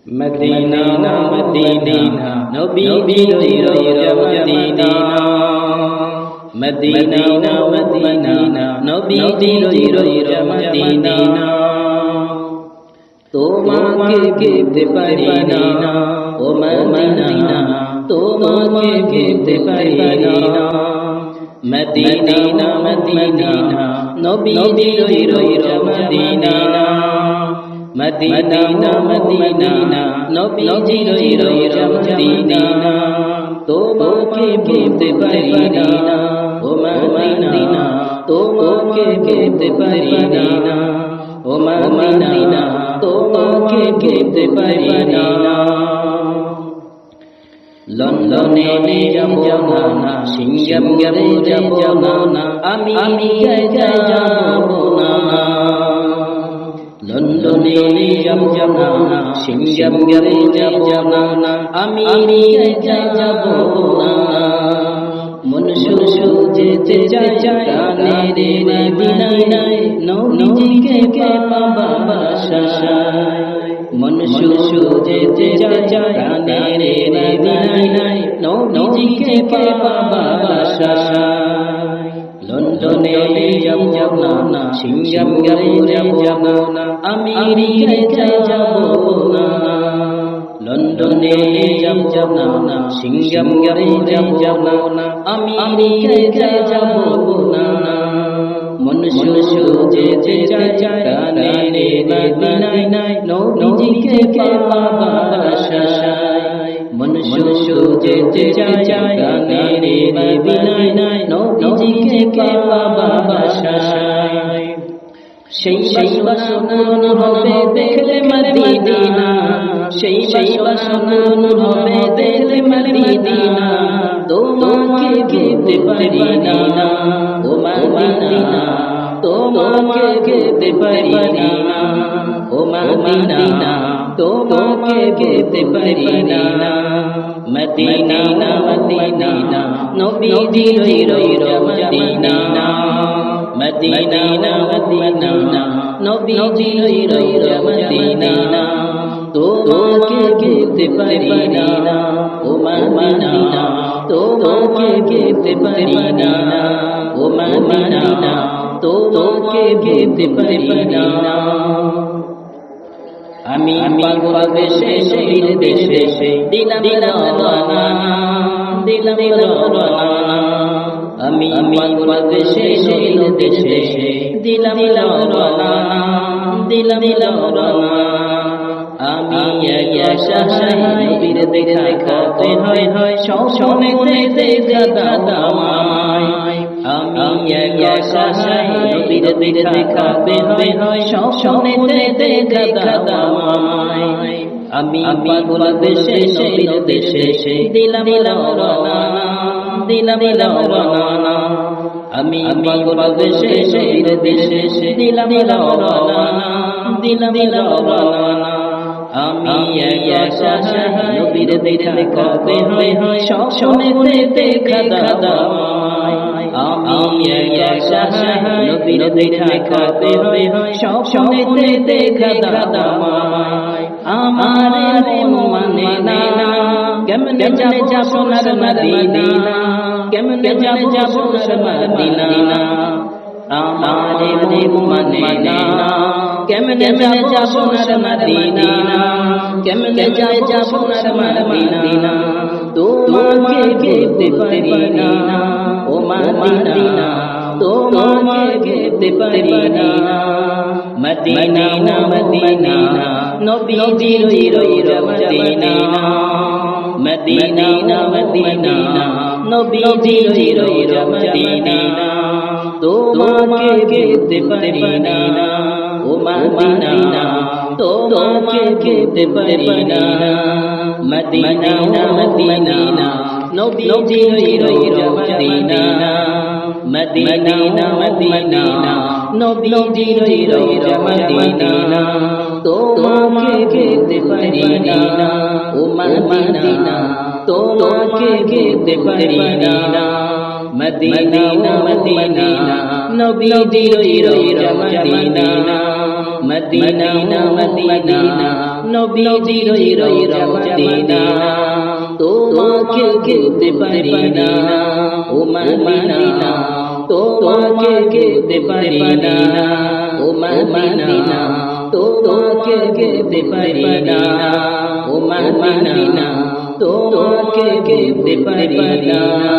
Medina Medina নবীজির Medina Medina Medina নবীজির Medina তোমাকে পেতে পারি না ও মদিনা তোমাকে পেতে পারি না মদিনা মদিনা নবীজির মদিনা মদিনা মদিনা নবীজির মদিনা তোমাকে পেতে পারি না ও মদিনা তোমাকে পেতে পারি না ও মদিনা তোমাকে পেতে পারি না লন্ডনে যাব না সিঙ্গাপুরে যাব না আমি যাব না লন্ডনে যাব না সিঙ্গাপুরে যাব না আমি যাব না মন শুধু যেতে চায় প্রাণের মদিনায় নবীজিকে পাবা বাসায় মন শুধু যেতে চায় প্রাণের মদিনায় নবীজিকে পাবা বাসায় লন্ডনে যাব না সিঙ্গাপুরে যাব না আমেরিকায় যাব না লন্ডনে যাব না সিঙ্গাপুরে যাব না আমেরিকায় যাব না মন শুধু যেতে চায় প্রাণের মদিনায় নবীজিকে পাবা বাসায় মন শুধু যেতে চায় প্রাণের মদিনায় নবীজিকে পাবা বাসায় সেই বাসনা হবে দেখলে মদিনা সেই বাসনা হবে দেখলে মদিনা তোমাকে পেতে পারি না ও মদিনা তোমাকে পেতে পারি না ও মদিনা তোমাকে পেতে পারি না মদিনা মদিনা নবীজির মদিনা মদিনা মদিনা নবীজির মদিনা তোমাকে পেতে পারি না ও মদিনা তোমাকে পেতে পারি না ও মদিনা তোমাকে পেতে পারি না আমি পাগল দেশে নবীর দেশে দিলাম রওনা আমি পাগল দেশে নবীর দেশে দিলাম রওনা আমি আশায় নবীর দেখাতে হয় সবসময় দেখা দামায় আমি আশায় নবীর দেখাতে হয় সবসময় দেখা দামায় আমি পাগল দেশে নবীর দেশে দিলাম রওনা আমি পাগল দেশে নবীর দেশে দিলাম রওনা আমি আশায় নবীর দেখাতে হয় সবসময় দেখা দামায় আমি আশায় নবীর দেখাতে হয় সবসময় দেখা দামায় আমার মানে না কেমনে যাব সোনার মদিনা কেমনে যাব সোনার মদিনা আমার মানে না কেমনে যাব সোনার মদিনা কেমনে যাব সোনার মদিনা তোমাকে পেতে পারি না ও মদিনা তোমাকে পেতে পারি না মদিনা মদিনা নবীজির মদিনা মদিনা মদিনা নবীজির মদিনা তোমাকে পেতে পারি না ও মদিনা তোমাকে পেতে পারি না মদিনা মদিনা নবীজির মদিনা মদিনা মদিনা নবীজির মদিনা তোমাকে পেতে পারি না ও মদিনা তোমাকে পেতে পারি না মদিনা মদিনা নবীজির মদিনা মদিনা মদিনা নবীজির রওজা মদিনা তোমাকে ভুলতে পারি না ও মদিনা তোমাকে ভুলতে পারি না ও মদিনা তোমাকে ভুলতে পারি না ও মদিনা তোমাকে ভুলতে পারি না